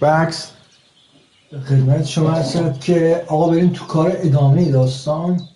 بکس خدمت شما هستم که آقا بریم تو کار ادامه داستان.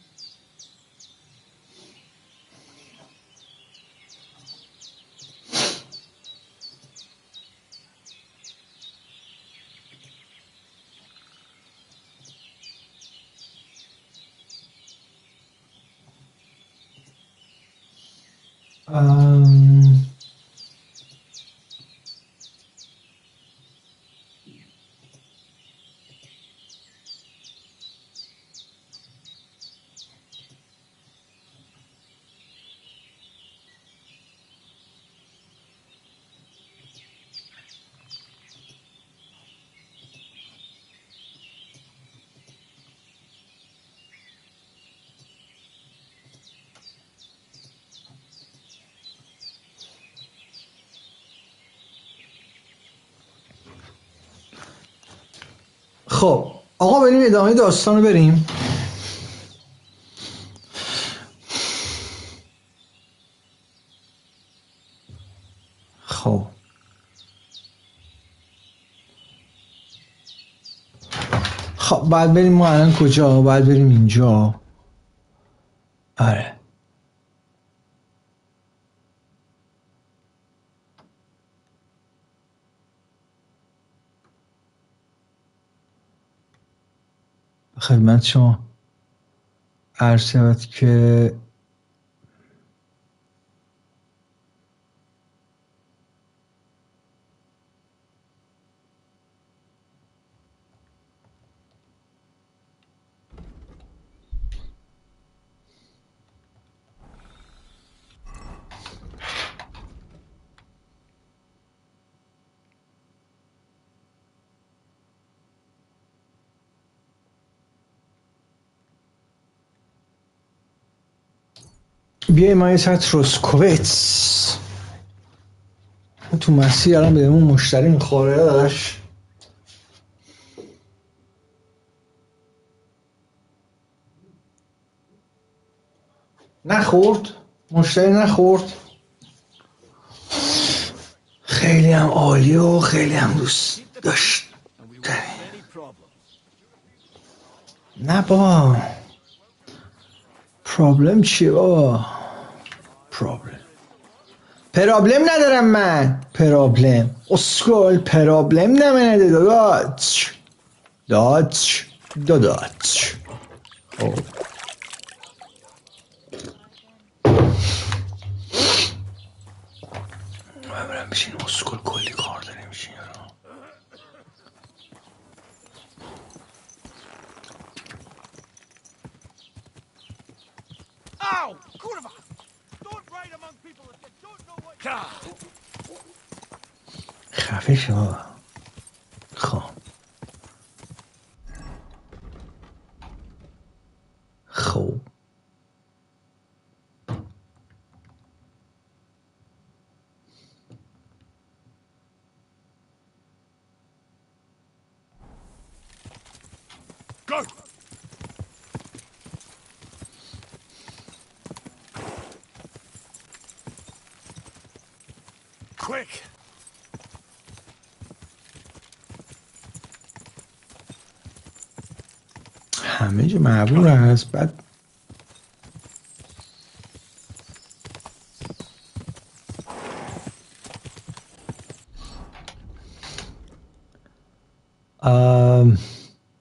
خب آقا بریم ادامه داستان رو بریم. خب بعد بریم ما الان کجا؟ بعد بریم اینجا. آره خدمت شما عرض شود که بیاییم ما یه ساعت روسکوویتس تو مسیر الان بهمون مشتری میخوره داداش. نخورد مشتری نخورد. خیلی هم عالی و خیلی هم دوست داشت. نه با پرابلم چیه بابا؟ پرابلم ندارم من. پرابلم اسکول پرابلم نمینده داداچ خب برم بشین اسکول کلی کار داره میشین رو. خفه شو. خب Go! Quick! همه جا معبور هست. بعد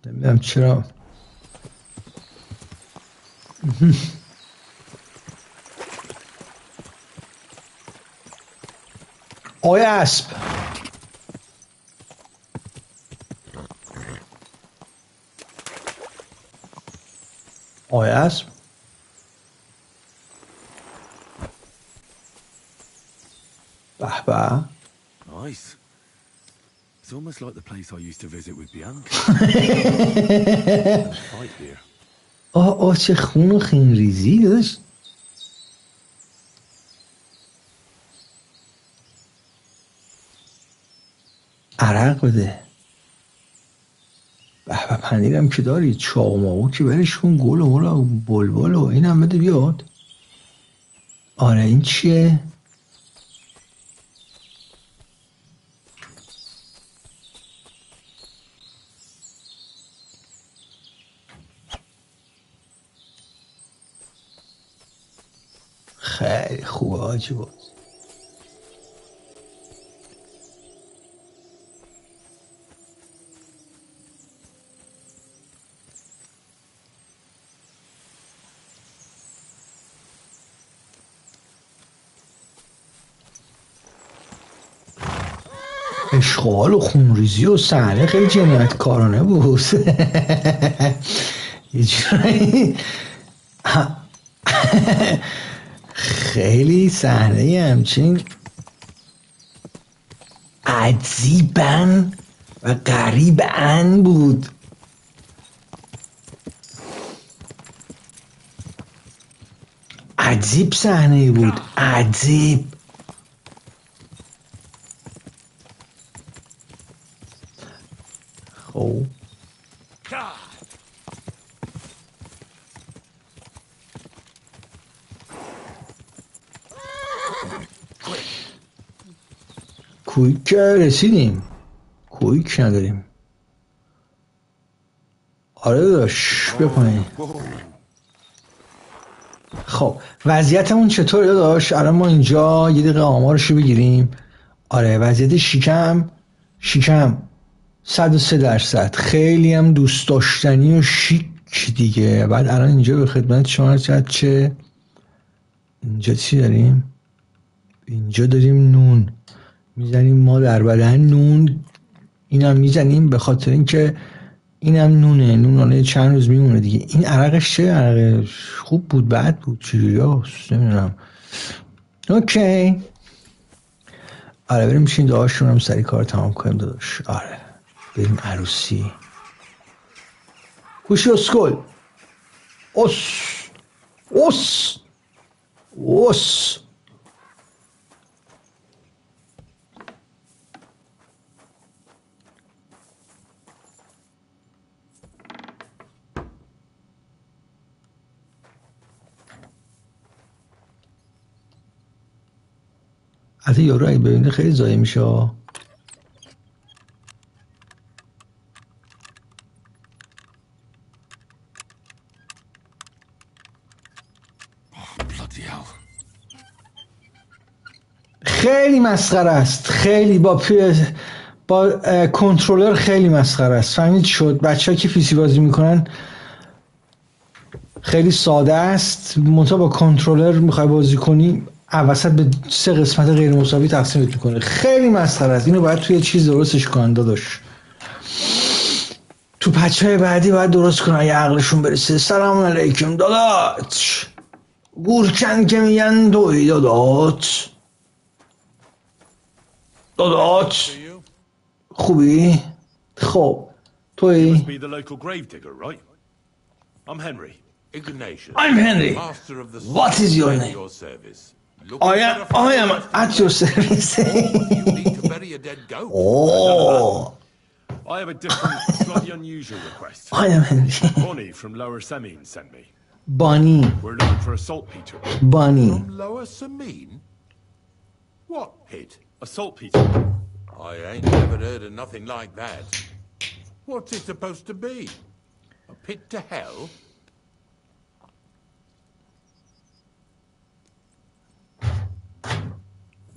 نمیدونم چرا آقای اسب به به. Nice. It's almost like the place I used to visit with Bianca. Fight here. آه چه خون و خون ریزی داشت. عرق بده. به به پنیرم که داری. چاقماقو که برش کن. گل و بلبل و این هم بده بیاد. آره این چیه؟ خیلی خوبه آجی بود. اشغال و خونریزی و صحنه خیلی جنایتکارانه بود. یه جورایی خیلی صحنه همچین عجیبن و غریبن بود. عجیب صحنه بود، عجیب. خب کویک رسیدیم، کویک نداریم. آره داداش بیا پایین. خب وضعیتمون چطوره داداش؟ الان ما اینجا یه دقیقه آمارشو بگیریم. آره وضعیت شکم 103%، خیلی هم دوست داشتنی و شیک دیگه. بعد الان اینجا به خدمت شما رسید. چه اینجا چی داریم؟ اینجا داریم نون میزنیم ما در بدن، نون اینم میزنیم به خاطر اینکه اینم نونه، نون چند روز میمونه دیگه. این عرقش چه عرق؟ خوب بود بد بود چجوری هست نمیدونم. اوکی آره بریم بشین دعاشون هم سری کار تمام کنیم داداش. آره بریم عروسی. کوشی اسکل اوس حتی یارو اگه ببینه خیلی ضایع میشه. خیلی مسخره است، خیلی با کنترلر خیلی مسخره است. فهمید شد بچه‌ها که پیسی بازی میکنن خیلی ساده است، منتها با کنترلر میخوای بازی کنی وسط به 3 قسمت غیر مساوی تقسیمت میکنه. خیلی مسخره است. اینو باید توی چیز درستش کنن داداش، تو پچهای بعدی باید درست کنن اگه عقلشون برسه. سلام علیکم داداش، گورکن که میگن دوی داداش. خوبی؟ خب توی؟ I'm Henry. Ignatius. I'm Henry. Master of the What is your name? your service. I am at your service. You need to bury a dead goat. Oh. I have a different, slightly unusual request. I am Henry. Bonnie from Lower Semine sent me. Bonnie. We're looking for a saltpeter. Bonnie. From Lower Semine? What pit? A saltpeter. I ain't never heard of nothing like that. What's it supposed to be? A pit to hell?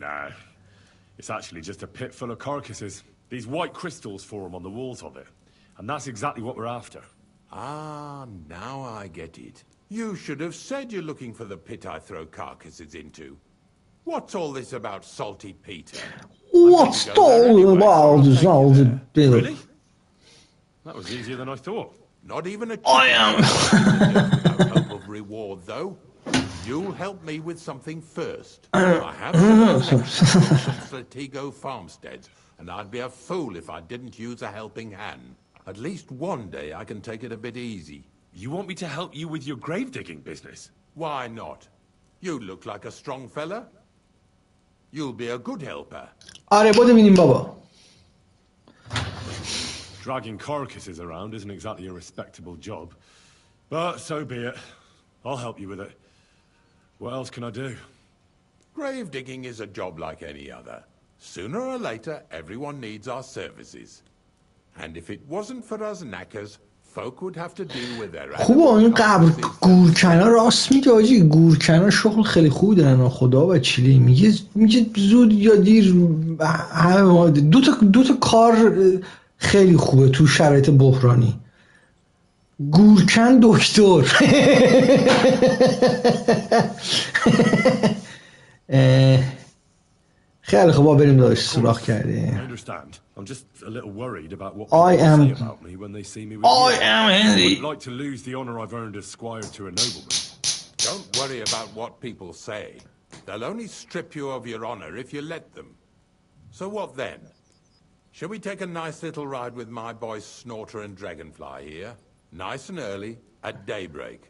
Nah, it's actually just a pit full of carcasses. These white crystals form on the walls of it. And that's exactly what we're after. Ah, now I get it. You should have said you're looking for the pit I throw carcasses into. What's all this about Salty Peter? What's all about Salty Peter? Really? That was easier than I thought. Not even a I am. without hope of reward, though. You'll help me with something first. I have some Slatigo farmsteads, and I'd be a fool if I didn't use a helping hand. At least one day I can take it a bit easy. You want me to help you with your grave-digging business? Why not? You look like a strong fella. You'll be a good helper. آره بوده بینیم بابا. Dragging carcasses around isn't exactly a respectable job. But so be it. I'll help you with it. What else can I do? Grave digging is a job like any other. Sooner or later, everyone needs our services. And if it wasn't for us knackers, خوبه این قبر گورکنا راست میگه آجی، گورکنا شغل خیلی خوبی دارن خدا و چیلی میگه زود یا دیر همه دو تا کار خیلی خوبه تو شرایط بحرانی، گورکن دکتر. خیلی خوب بریم داشت سراخ کردیم. I am Henry. Like to lose the honor I've earned as squire to a nobleman. Don't worry about what people say. They'll only strip you of your honor if you let them. So what then? Shall we take a nice little ride with my boys Snorter and Dragonfly here? Nice and early, at daybreak.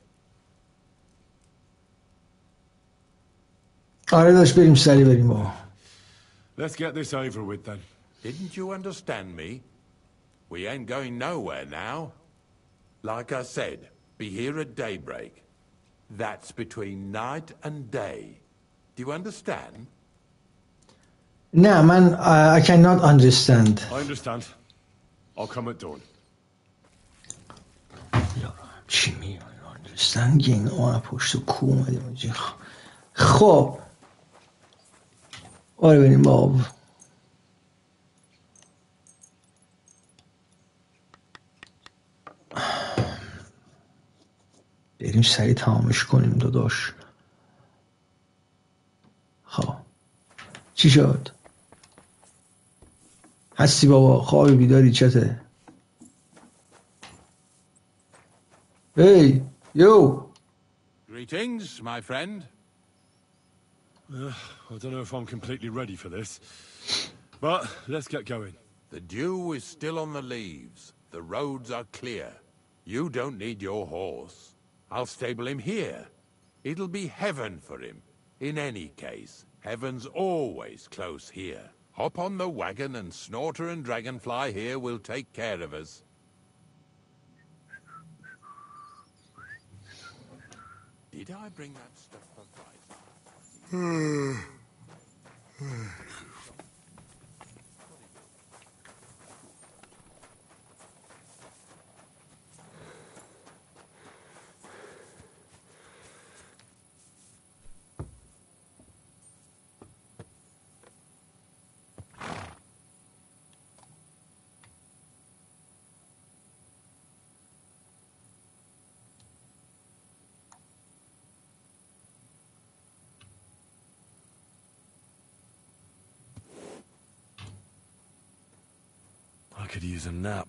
آره داشت بریم سری بریم بابا. Let's get this over with then. Didn't you understand me? We ain't going nowhere now. Like I said, be here at daybreak. That's between night and day. Do you understand? نه من I cannot understand. I understand. I'll come at dawn. چی میگه understand گین آن پشت کو اومدیم. خب آره بریم بابا. بریم سریع تمامش کنیم داداش. خب چی شد؟ هستی بابا؟ خوابی بیداری چته؟ Hey, yo! Greetings, my friend. I don't know if I'm completely ready for this, but let's get going. The dew is still on the leaves. The roads are clear. You don't need your horse. I'll stable him here. It'll be heaven for him. In any case, heaven's always close here. Hop on the wagon and Snorter and Dragonfly here will take care of us. Did I bring that stuff for Bryce? I could use a nap.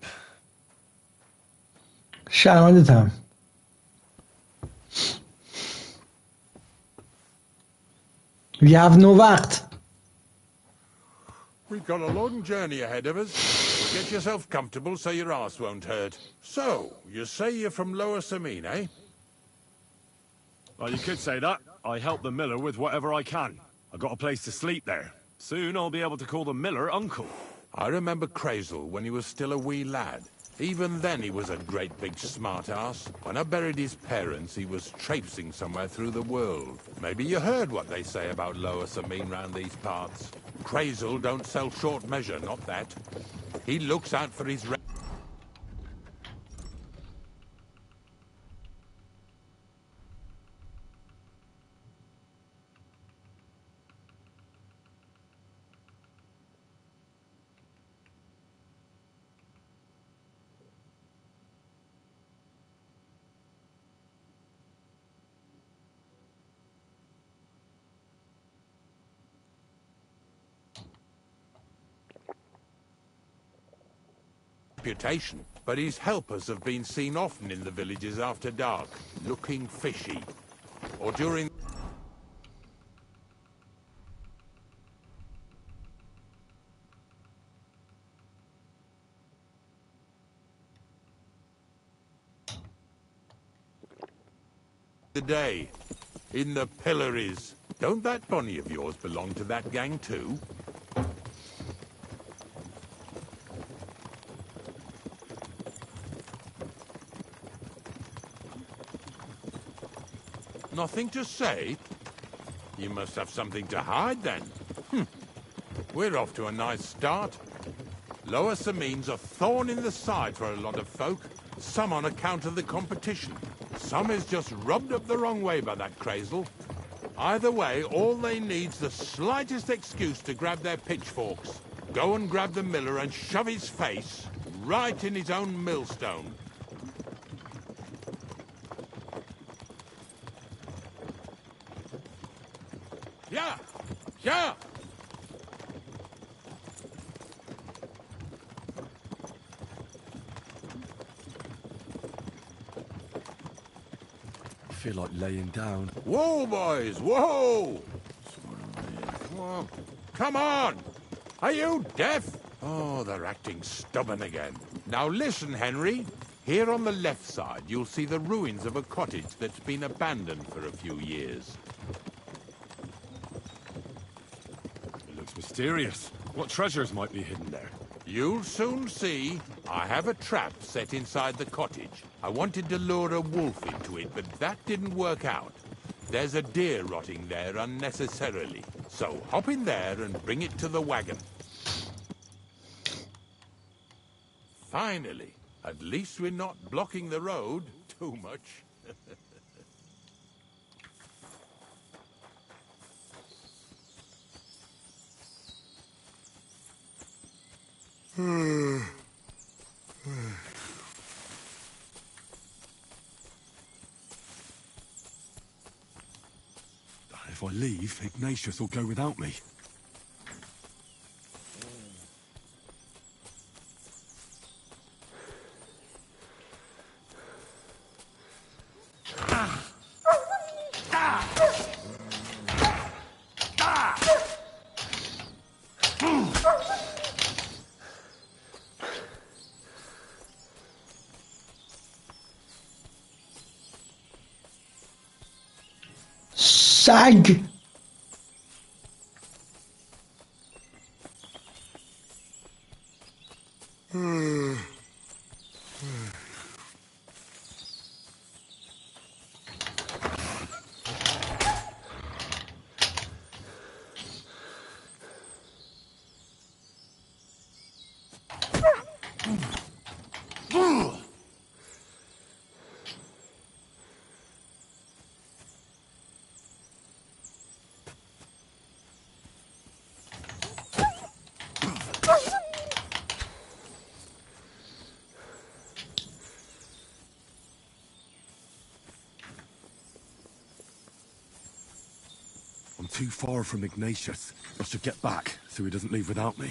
شرمندتم. We have no وقت. We've got a long journey ahead of us. Get yourself comfortable so your ass won't hurt. So, you say you're from Lower Samine, eh? Well, you could say that. I help the miller with whatever I can. I got a place to sleep there. Soon I'll be able to call the miller uncle. I remember Crazel when he was still a wee lad. Even then he was a great big smart-ass. When I buried his parents, he was traipsing somewhere through the world. Maybe you heard what they say about Lower Samine round these parts. Crazel don't sell short measure, not that. He looks out for his... reputation, but his helpers have been seen often in the villages after dark, looking fishy. Or during the day, in the pillories. Don't that bunny of yours belong to that gang too? Nothing to say? You must have something to hide then. We're off to a nice start. Lower Samine's a thorn in the side for a lot of folk. some on account of the competition. Some is just rubbed up the wrong way by that crazel. Either way, all they need's the slightest excuse to grab their pitchforks, go and grab the miller and shove his face right in his own millstone. Yeah! Yeah! I feel like laying down. Whoa, boys, whoa! Whoa. Come on! Are you deaf? Oh, they're acting stubborn again. Now listen, Henry. Here on the left side, you'll see the ruins of a cottage that's been abandoned for a few years. It looks mysterious. What treasures might be hidden there? You'll soon see. I have a trap set inside the cottage. I wanted to lure a wolf into it, but that didn't work out. There's a deer rotting there unnecessarily. So hop in there and bring it to the wagon. Finally. At least we're not blocking the road too much. If I leave, Ignatius will go without me. سگ I'm too far from Ignatius. I should get back so he doesn't leave without me.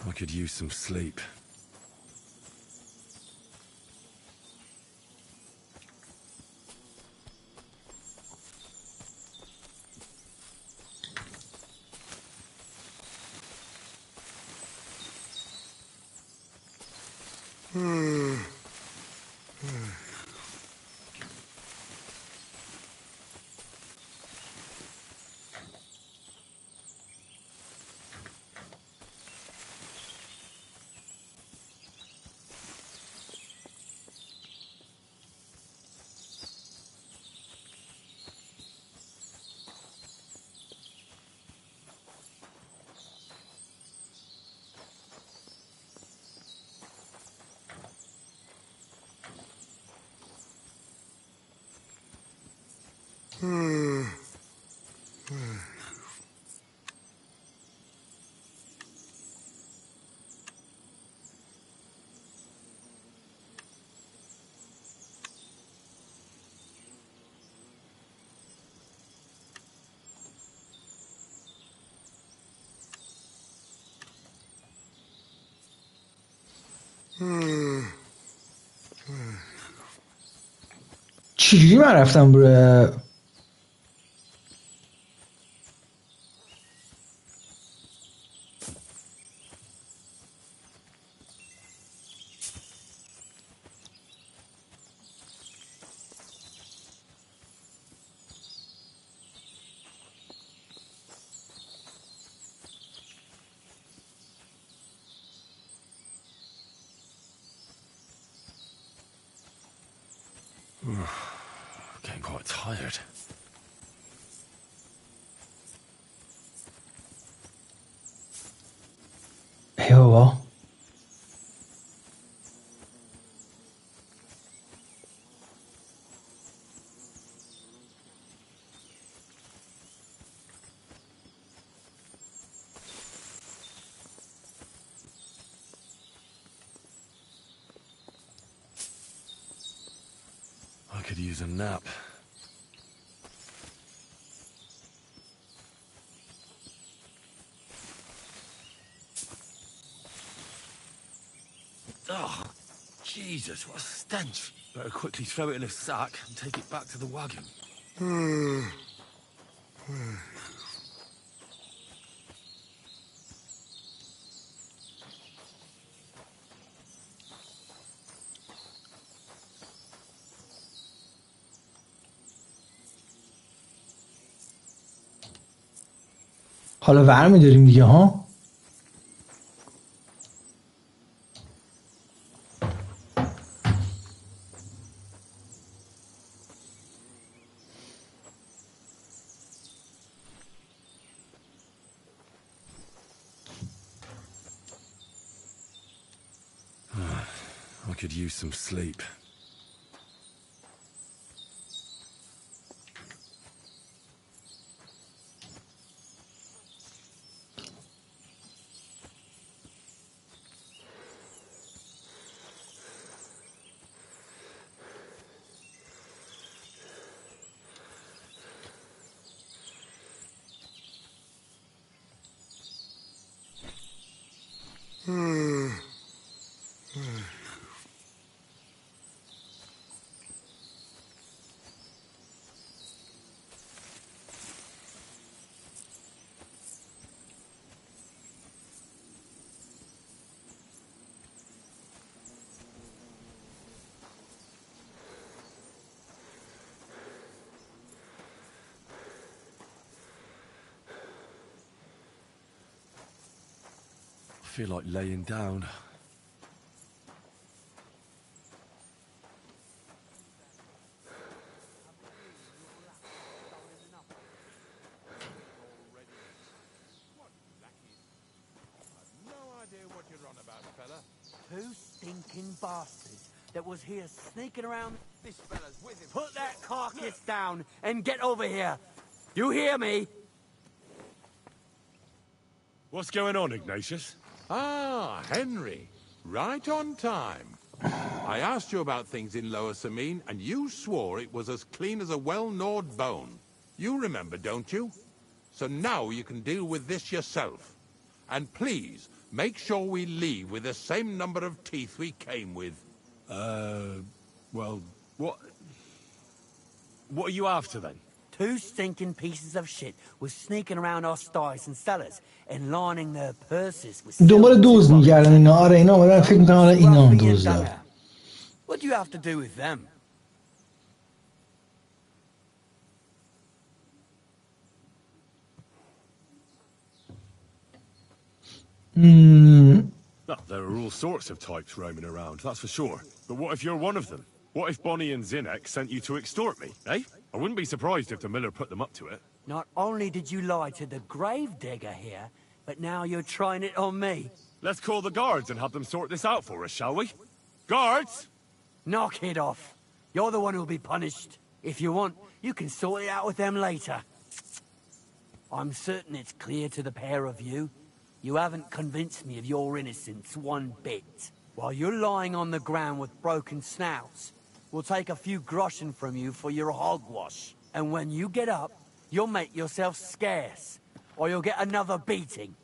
I could use some sleep. چجوری من رفتم بره؟ Getting quite tired. ای بابا I could use a nap. Oh, Jesus, what a stench. Better quickly throw it in a sack and take it back to the wagon. حالا ورمی داریم دیگه ها. I could use some sleep. I feel like laying down. Two stinking bastards that was here sneaking around. This fella's with him. Put that carcass down and get over here. You hear me? What's going on, Ignatius? Ah, Henry. Right on time. I asked you about things in Lower Samine, and you swore it was as clean as a well-gnawed bone. You remember, don't you? So now you can deal with this yourself. And please, make sure we leave with the same number of teeth we came with. Well, what are you after then? Two stinking pieces of shit was sneaking around our stores and cellars and lining their purses with دنبال دوز میگردن اینا. آره اینا اومدن فکر میکنن آره اینا دوزه. What do you have to do with them? Well, there are all sorts of types roaming around, that's for sure. But what if you're one of them? What if Bonnie and Zinnek sent you to extort me, eh? I wouldn't be surprised if the miller put them up to it. Not only did you lie to the grave digger here, but now you're trying it on me. Let's call the guards and have them sort this out for us, shall we? Guards! Knock it off. You're the one who'll be punished. If you want, you can sort it out with them later. I'm certain it's clear to the pair of you. You haven't convinced me of your innocence one bit. While you're lying on the ground with broken snouts, we'll take a few groschen from you for your hogwash. And when you get up, you'll make yourself scarce, or you'll get another beating.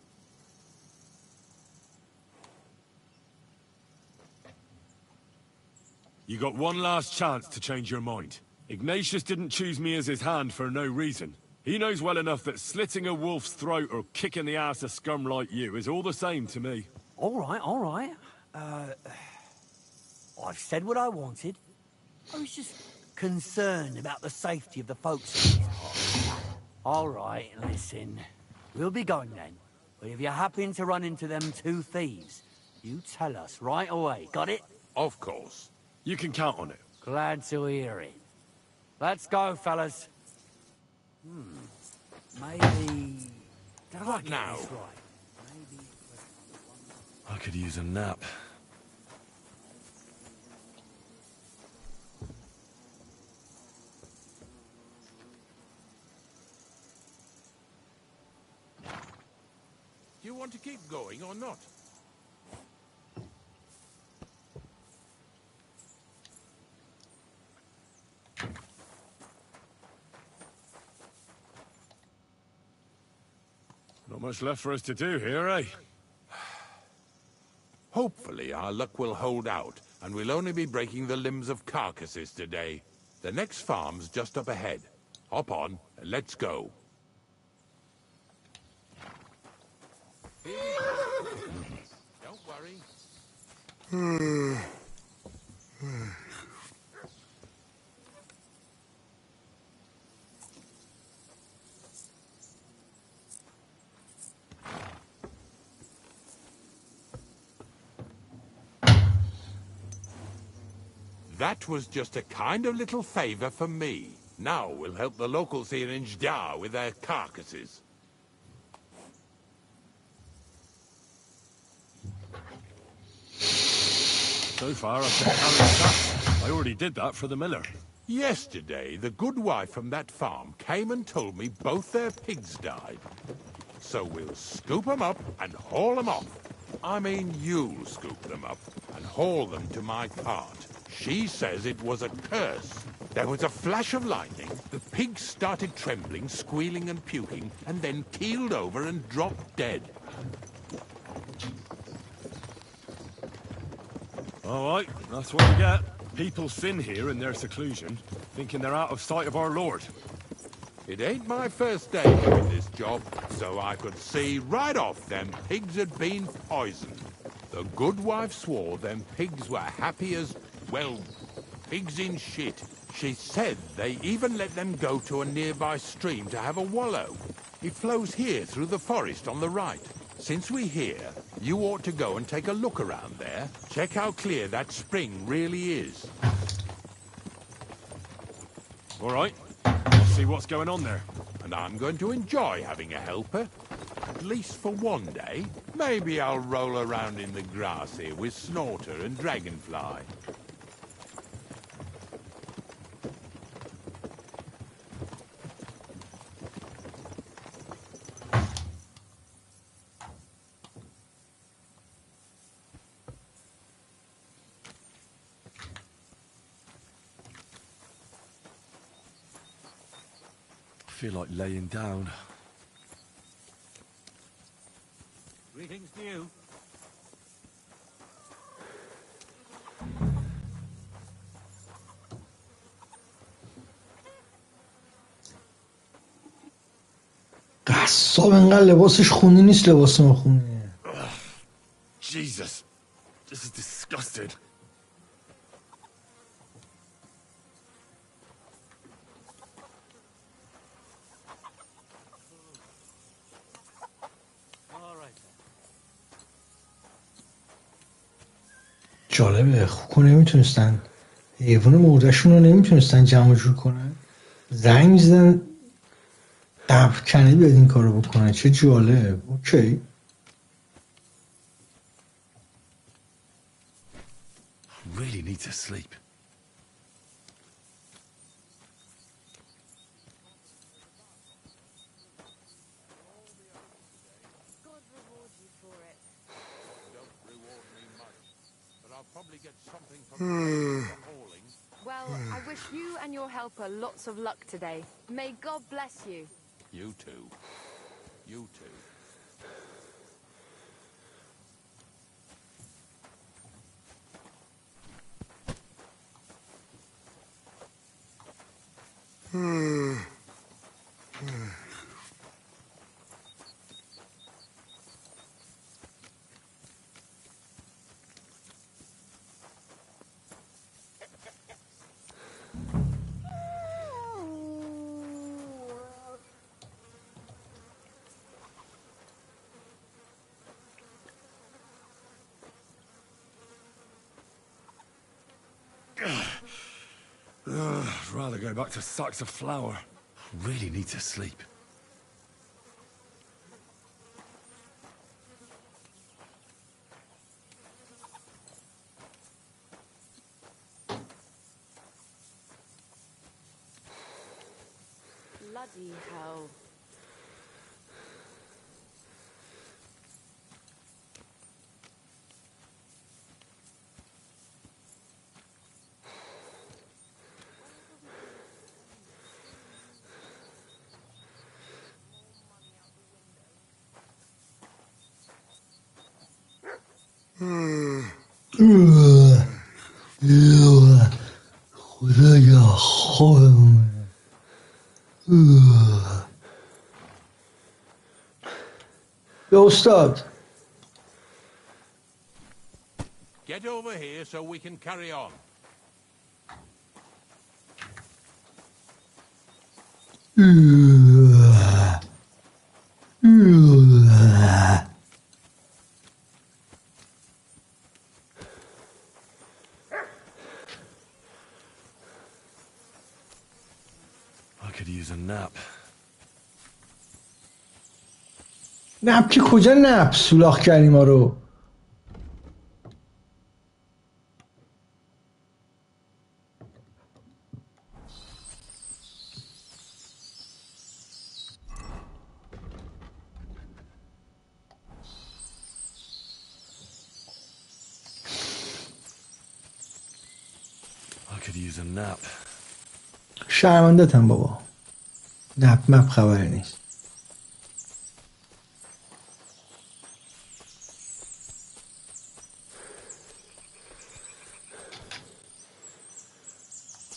You got one last chance to change your mind. Ignatius didn't choose me as his hand for no reason. He knows well enough that slitting a wolf's throat or kicking the ass of scum like you is all the same to me. All right. I've said what I wanted. I was just concerned about the safety of the folks in these parts. All right, listen. We'll be going then. But if you happen to run into them two thieves, you tell us right away. Got it? Of course. You can count on it. Glad to hear it. Let's go, fellas. Maybe... Did I get now? this right? Maybe... I could use a nap. Do you want to keep going or not? Not much left for us to do here, eh? Hopefully our luck will hold out, and we'll only be breaking the limbs of carcasses today. The next farm's just up ahead. Hop on, and let's go. Don't worry. That was just a kind of little favor for me. Now we'll help the locals here in Jdar with their carcasses. So far, I've been carrying sacks. I already did that for the miller. Yesterday, the good wife from that farm came and told me both their pigs died. So we'll scoop them up and haul them off. I mean, you'll scoop them up and haul them to my cart. She says it was a curse. There was a flash of lightning, the pigs started trembling, squealing and puking, and then keeled over and dropped dead. All right, that's what we get. People sin here in their seclusion, thinking they're out of sight of our Lord. It ain't my first day doing this job, so I could see right off them pigs had been poisoned. The good wife swore them pigs were happy as, well, pigs in shit. She said they even let them go to a nearby stream to have a wallow. It flows here through the forest on the right. Since we're here, you ought to go and take a look around there. Check how clear that spring really is. All right, I'll see what's going on there. And I'm going to enjoy having a helper. At least for one day. Maybe I'll roll around in the grass here with Snorter and Dragonfly. I feel like laying down. Greetings to you. قصاب اینقدر لباسش خونی نیست لباس ما خونه. Jesus, this is disgusting. جالبه. خوب نمیتونستن حیوان مردشون رو نمیتونستن جمع جور کنن، زنگ میزدن قبرکنه بیاد این کارو بکنه. چه جالب. اوکی. Really need to sleep. God reward you for it. Don't reward me much, but I'll probably get something from hauling. Well, I wish you and your helper lots of luck today. May God bless you. You too. You too. I'd rather go back to sacks of flour. Really need to sleep. Bloody hell. خدایا خوابم. یا استاد Get over here so we can carry on. I could use a nap. نپ که کجا نپ؟ سولاخ کردی ما رو. I could use a nap. شرمندتم بابا. نپ مپ خبری نیست.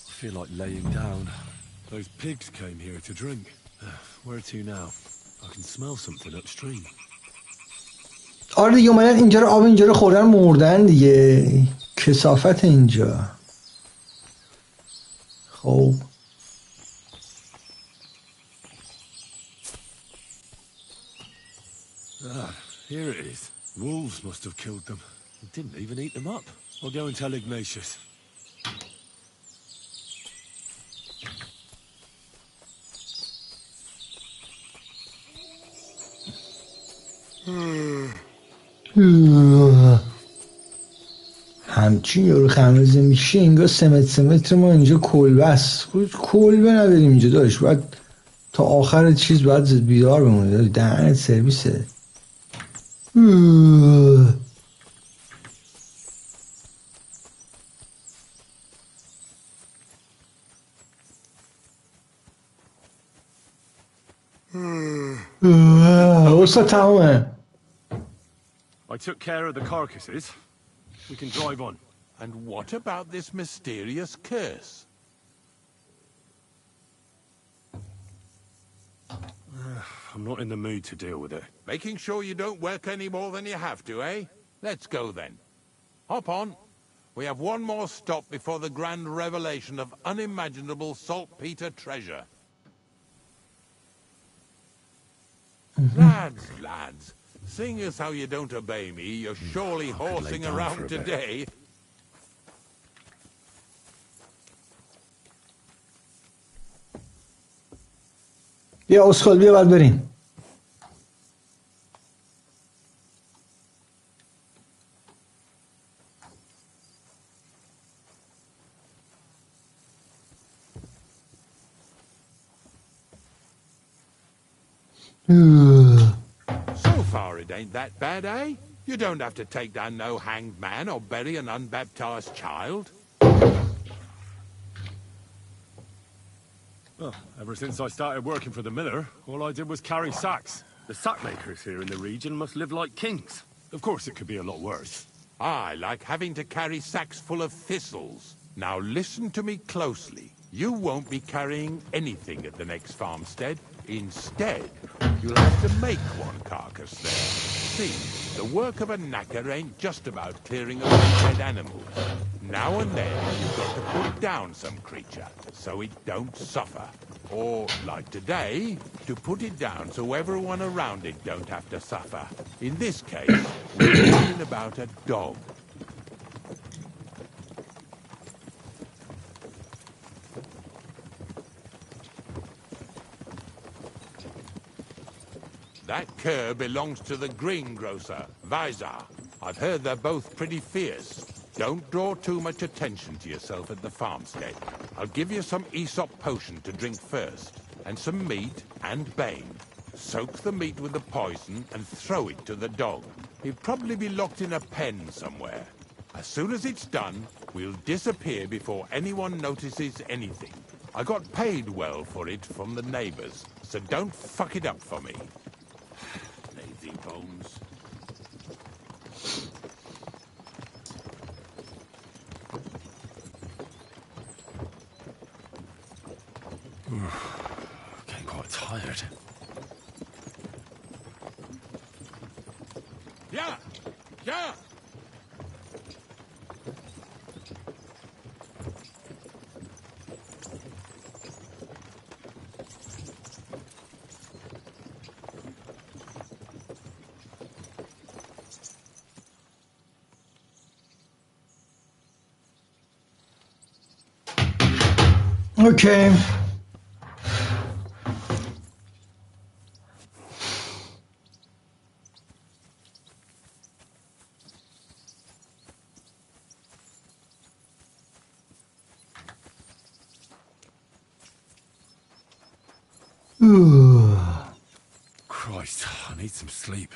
I feel like laying down. Those pigs came here to drink. Where to now? I can smell something upstream. آره دیگه اومدن اینجا رو آب اینجا رو خوردن مردن دیگه. کثافت اینجا. خب Here it is. Wolves must have killed them. They didn't even eat them up. I'll go and tell Ignatius. همچین یارو خمرزه میشه انگار سمت ما اینجا کلبه است. کلبه نداریم اینجا داشت. باید تا آخر چیز باید بیدار بمونه. دهنت سرویسه. استاد تمامه. I took care of the carcasses. We can drive on. And what about this mysterious curse? I'm not in the mood to deal with it. Making sure you don't work any more than you have to, eh? Let's go then. Hop on. We have one more stop before the grand revelation of unimaginable saltpeter treasure. Lads, seeing as how you don't obey me, you're surely horsing around today. بیا اسکال بیا بعد بریم. So far it ain't that bad, eh? You don't have to take down no hanged man or bury an unbaptized child. Well, ever since I started working for the miller, all I did was carry sacks. The sack makers here in the region must live like kings. Of course it could be a lot worse. I like having to carry sacks full of thistles. Now listen to me closely. You won't be carrying anything at the next farmstead. Instead, you'll have to make one carcass there. See, the work of a knacker ain't just about clearing away dead animals. Now and then, you've got to put down some creature, so it don't suffer. Or, like today, to put it down so everyone around it don't have to suffer. In this case, we're talking about a dog. That cur belongs to the greengrocer, Vizar. I've heard they're both pretty fierce. Don't draw too much attention to yourself at the farmstead. I'll give you some Aesop potion to drink first, and some meat and bane. Soak the meat with the poison and throw it to the dog. He'll probably be locked in a pen somewhere. As soon as it's done, we'll disappear before anyone notices anything. I got paid well for it from the neighbors, so don't fuck it up for me. Lazy bones. Getting quite tired. Yeah! Yeah! Okay. Christ, I need some sleep.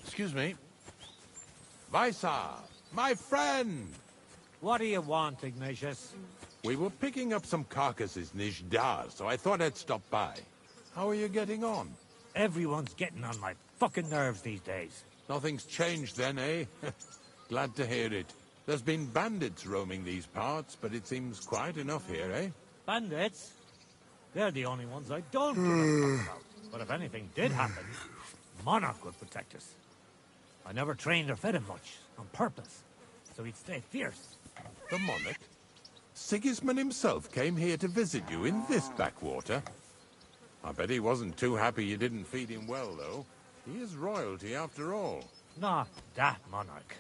Excuse me. Vizar, my friend! What do you want, Ignatius? We were picking up some carcasses near Jdar, so I thought I'd stop by. How are you getting on? Everyone's getting on my fucking nerves these days. Nothing's changed then, eh? Glad to hear it. There's been bandits roaming these parts, but it seems quiet enough here, eh? Bandits? They're the only ones I don't give a fuck about. But if anything did happen, Monarch would protect us. I never trained or fed him much, on purpose, so he'd stay fierce. The Monarch? Sigismund himself came here to visit you in this backwater. I bet he wasn't too happy you didn't feed him well, though. He is royalty after all. Not that Monarch.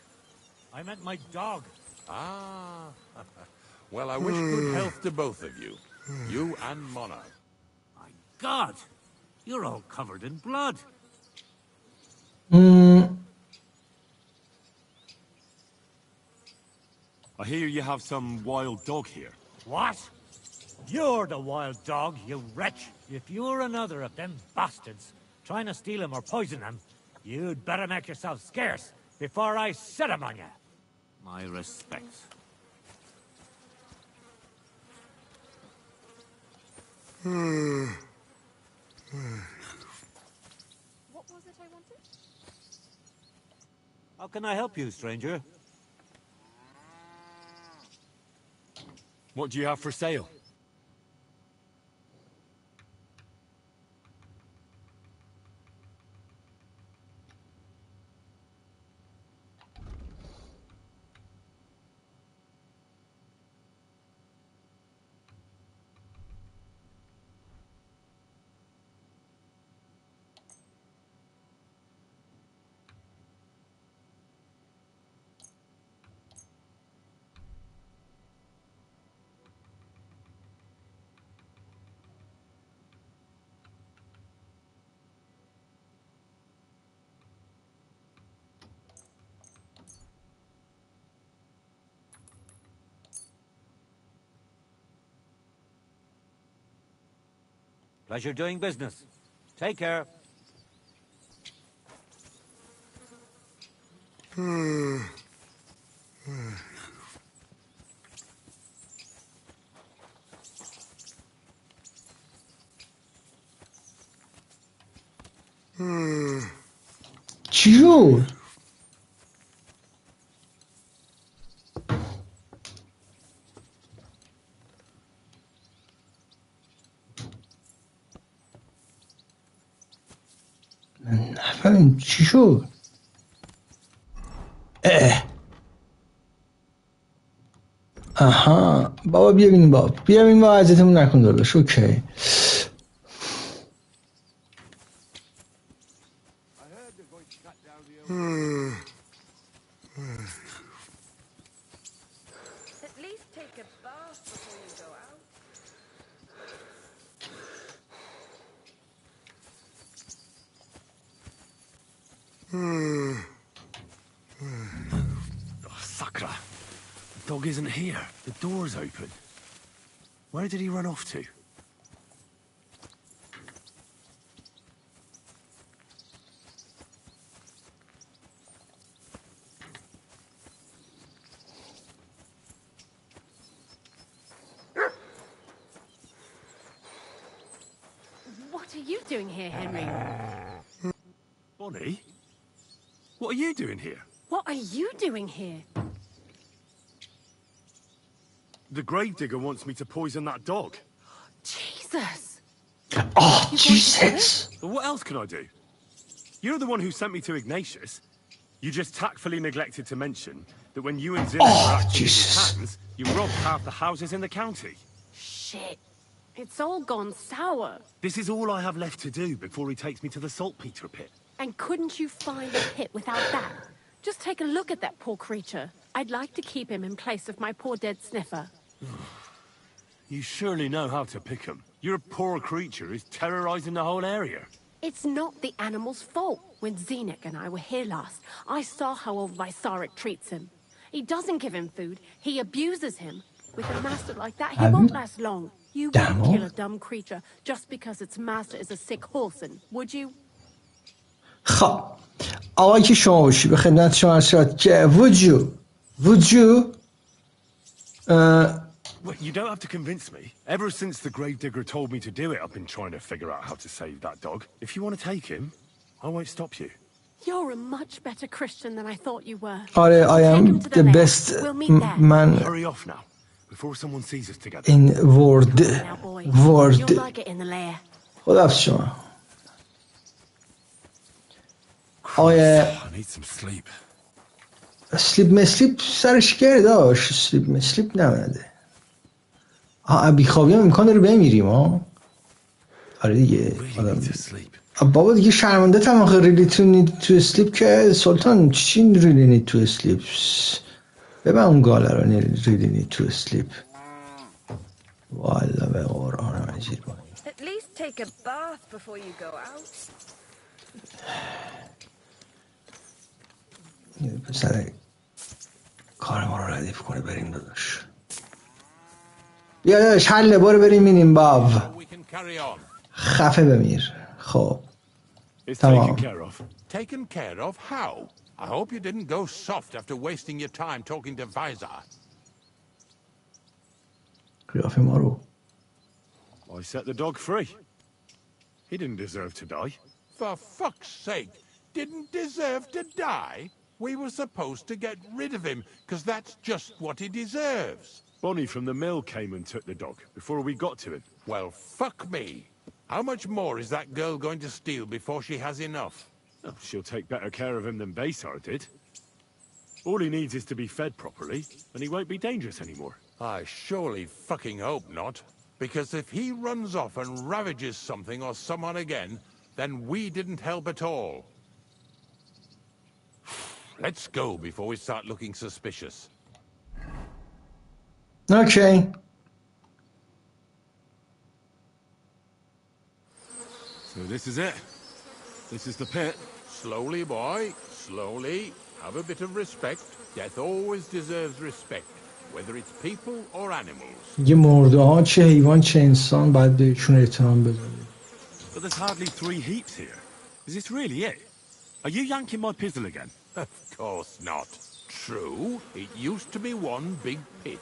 I meant my dog. Ah. Well, I wish good health to both of you. You and Monarch. My God! You're all covered in blood. I hear you have some wild dog here. What? You're the wild dog, you wretch. If you're another of them bastards trying to steal him or poison him, you'd better make yourself scarce before I set him on you. My respects. What was it I wanted? How can I help you, stranger? What do you have for sale? Pleasure doing business. Take care. چی شد؟ نفهمیم چی شد؟ آها بابا بیا بینیم بابا بیا بینیم بابا عزتمون نکن داداش اوکی Sakra. The dog isn't here. The door's open. Where did he run off to? What are you doing here, Henry? Bonnie? What are you doing here? What are you doing here? The gravedigger wants me to poison that dog. Jesus! Oh, Jesus! But what else can I do? You're the one who sent me to Ignatius. You just tactfully neglected to mention that when you and Zilla were actually in his hands, you robbed half the houses in the county. Shit. It's all gone sour. This is all I have left to do before he takes me to the saltpeter pit. And couldn't you find a pit without that? Just take a look at that poor creature. I'd like to keep him in place of my poor dead sniffer. You surely know how to pick him. Your poor creature is terrorizing the whole area. It's not the animal's fault. When Zenek and I were here last, I saw how old Vysarik treats him. He doesn't give him food. He abuses him. With a master like that, he won't last long. You wouldn't kill a dumb creature just because its master is a sick horseman, would you? خب آقای که شما باشی به خدمت شما عرض شد که would you Well, you don't have to convince me. Ever since the gravedigger told me to do it, I've been trying to figure out how to save that dog. If you want to take him, I won't stop you. You're a much better Christian than I thought you were. آره I Take am him to the lake. best We'll meet there. man Hurry off now, before someone sees us together. in world Now, boy, you'll like it in the lair. خداحافظ شما آقای I need some sleep. اسلیپ سرش گرداش اسلیپ نمونده بیخوابی هم امکان داره بمیریم ها آره دیگه Really need to sleep. بابا دیگه شرمنده تم آخه ریلی تو اسلیپ که سلطان چی ریلی نید تو اسلیپ ببین اون گاله رو ریلی نید تو اسلیپ والا به قرآن مجید باید At least take a bath before you go out. پسر کار ما رو ردیف کنه بریم داداش بیا داداش حله برو بریم اینیم باو خفه بمیر خب taken care of. Taken care of? How? I hope you didn't go soft after wasting your time talking to Visor. قیافه ما رو I set the dog free. He didn't deserve to die. For fuck's sake, didn't deserve to die? We were supposed to get rid of him, because that's just what he deserves. Bonnie from the mill came and took the dog before we got to him. Well, fuck me. How much more is that girl going to steal before she has enough? Oh, she'll take better care of him than Baysar did. All he needs is to be fed properly, and he won't be dangerous anymore. I surely fucking hope not. Because if he runs off and ravages something or someone again, then we didn't help at all. Let's go before we start looking suspicious. Okay. So this is it. This is the pit. Slowly, boy. Slowly. Have a bit of respect. Death always deserves respect. Whether it's people or animals. یه مرده ها چه حیوان چه انسان باید بهشون احترام بذاریم But there's hardly 3 heaps here. Is this really it? Are you yanking my pizzle again? Of course not. True, it used to be one big pit.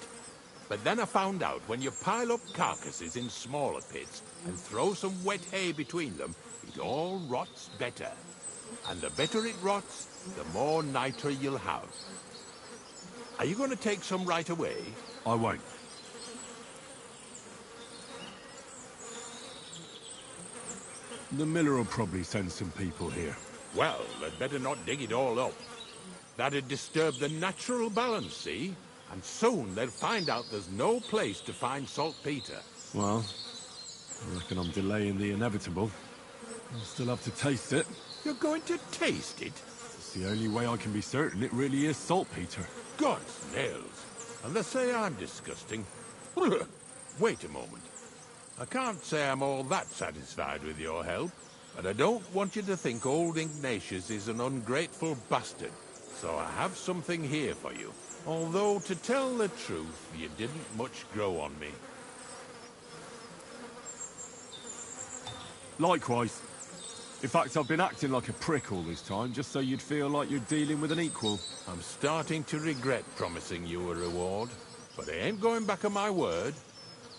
But then I found out when you pile up carcasses in smaller pits and throw some wet hay between them, it all rots better. And the better it rots, the more nitra you'll have. Are you going to take some right away? I won't. The miller will probably send some people here. Well, they'd better not dig it all up. That'd disturb the natural balance, see? And soon they'll find out there's no place to find saltpeter. Well, I reckon I'm delaying the inevitable. I'll still have to taste it. You're going to taste it? It's the only way I can be certain it really is saltpeter. God's nails. And they say I'm disgusting. Wait a moment. I can't say I'm all that satisfied with your help, but I don't want you to think old Ignatius is an ungrateful bastard. So I have something here for you. Although, to tell the truth, you didn't much grow on me. Likewise. In fact, I've been acting like a prick all this time, just so you'd feel like you're dealing with an equal. I'm starting to regret promising you a reward, but I ain't going back on my word.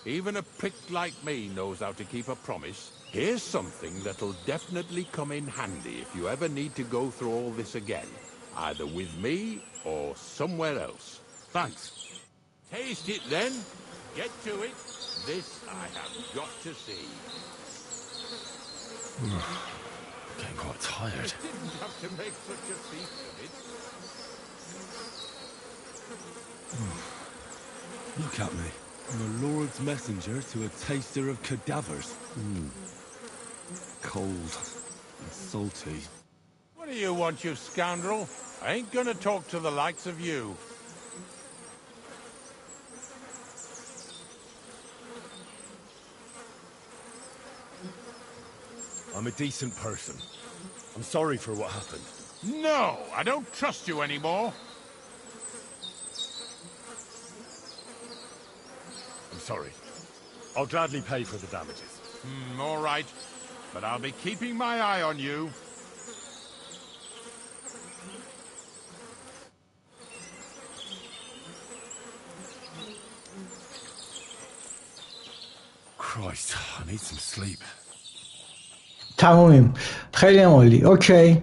Even a prick like me knows how to keep a promise. Here's something that'll definitely come in handy if you ever need to go through all this again. Either with me or somewhere else. Thanks. Taste it then. Get to it. This I have got to see. Getting quite tired. I didn't have to make such a feast of it. Look at me. I'm the Lord's messenger to a taster of cadavers. Cold and salty. What do you want, you scoundrel? I ain't gonna talk to the likes of you. I'm a decent person. I'm sorry for what happened. No, I don't trust you anymore. I'm sorry. I'll gladly pay for the damages. All right. But I'll be keeping my eye on you. Christ, I need some sleep. تمومیم. خیلی هم عالی. اوکی.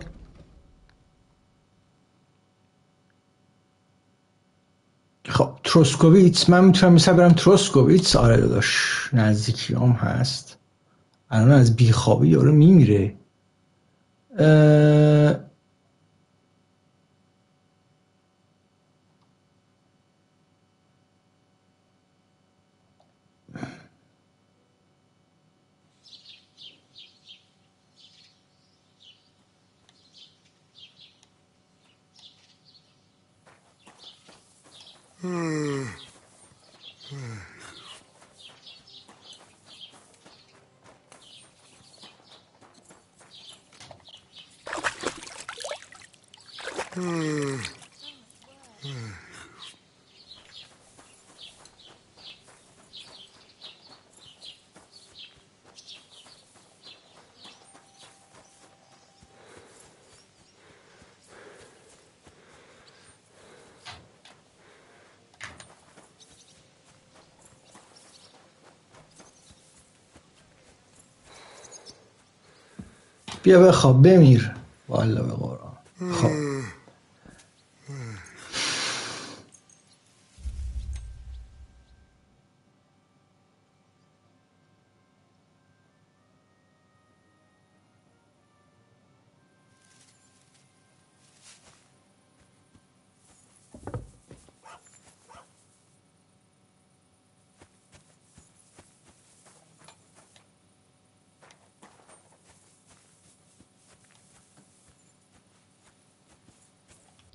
خب تروسکوویتس، من میتونم مثلا برم تروسکوویتس. آره داداش نزدیکی هم هست. الان از بیخوابی یارو میمیره. بیا بخواب بمیر. والا به قرآن. خب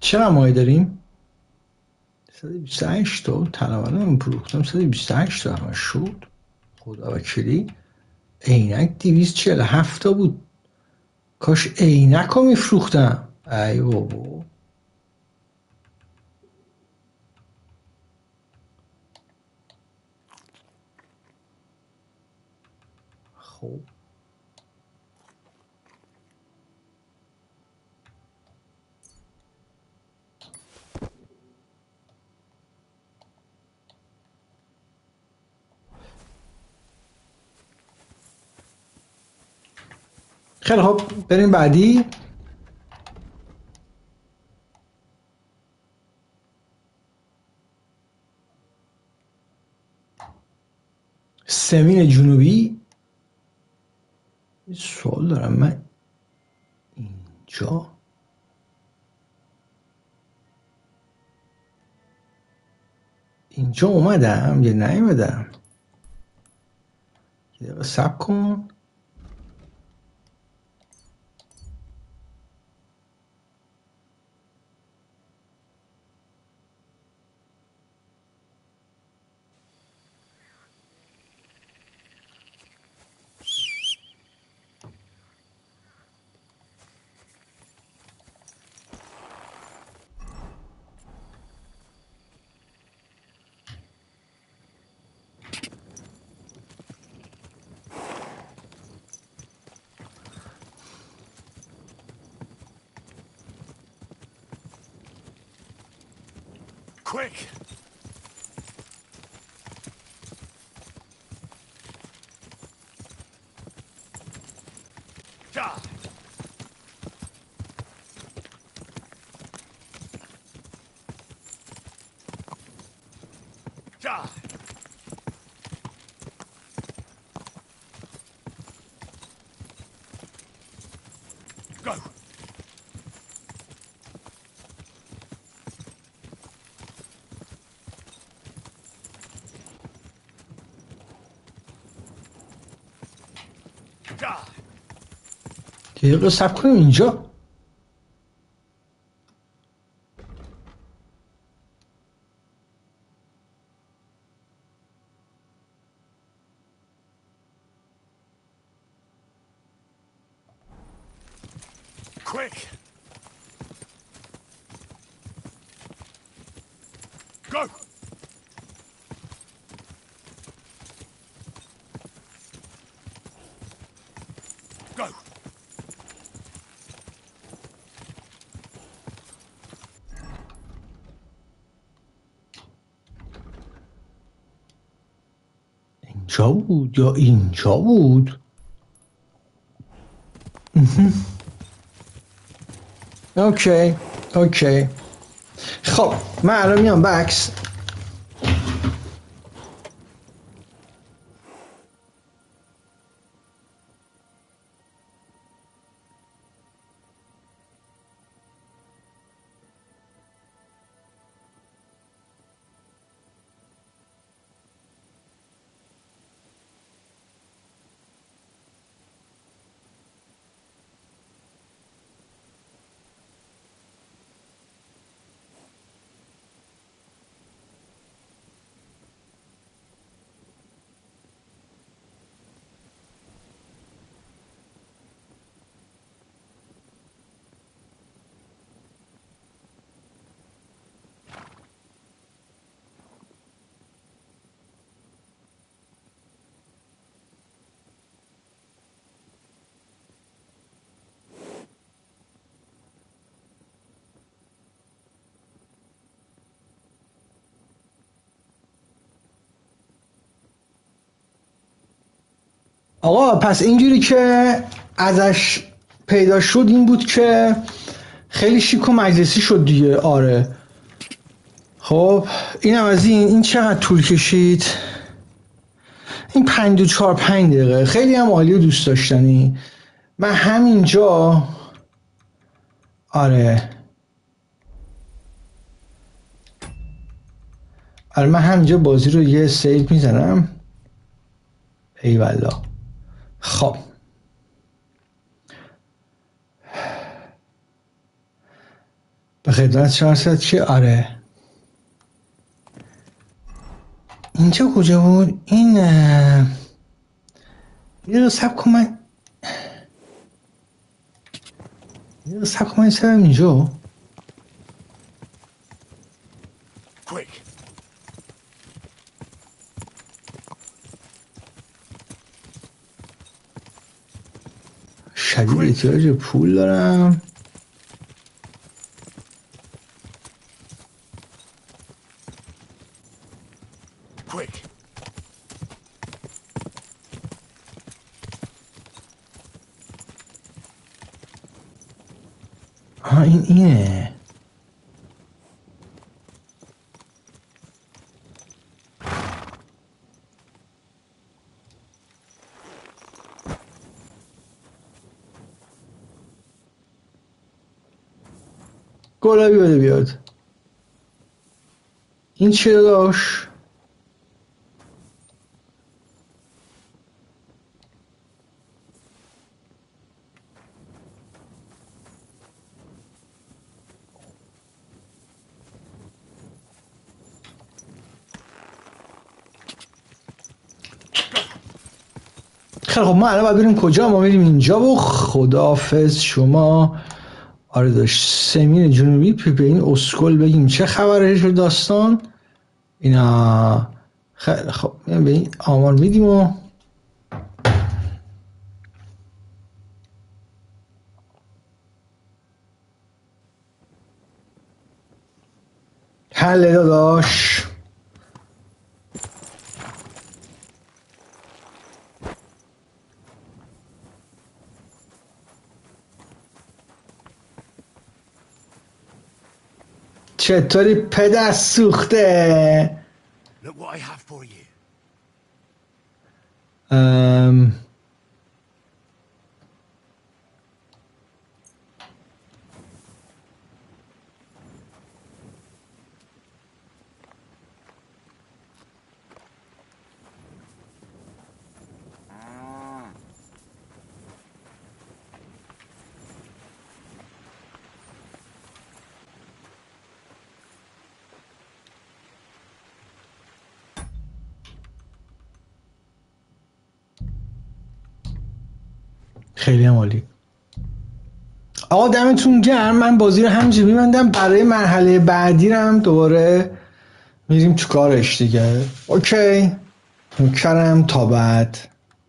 چرا مایه داریم؟ 128 تا تنوانه من پروختم 128 تا همه شد. خدا وکیلی. عینک 247 تا بود. کاش عینک رو میفروختم. ای بابا. خب خیلی خب بریم بعدی. سمین جنوبی. سوال دارم من اینجا اومدم یا نیومدم؟ یه دقیقه صبر کن. Quick! Die! Die! Go! یه دقیقه صبر کنیم اینجا. Quick! Go! Go! اینجا بود یا اینجا بود؟ اوکی اوکی. خب من الان میام بکس. آقا پس اینجوری که ازش پیدا شد این بود که خیلی شیک و مجلسی شد دیگه. آره خب اینم از این چقدر طول کشید؟ این 5 دقیقه خیلی هم عالی و دوست داشتنی. من همینجا آره من همینجا بازی رو یه سیو میزنم. ای والله. خب به خدمت شما هست که آره اینجا کجا بود؟ این یه سب کن من سبم اینجا. Quick! شدید احتیاج پول دارم. Quick! اینه. گلابی بده بیاد. این چی داشت؟ خیلی خب ما الان باید بریم کجا؟ ما بریم اینجا و خداحافظ شما. آره داشت سمین جنوبی به این اسکل بگیم چه خبره شد داستان اینا. خیلی خب به این آمار میدیم و حل داداش. چطوری پدر سوخته؟ Look what I have for you. خیلی عالی. آقا دمتون گرم. من بازی رو همینجا میبندم. برای مرحله بعدی هم دوباره میریم تو کارش دیگه. اوکی. کرم تا بعد.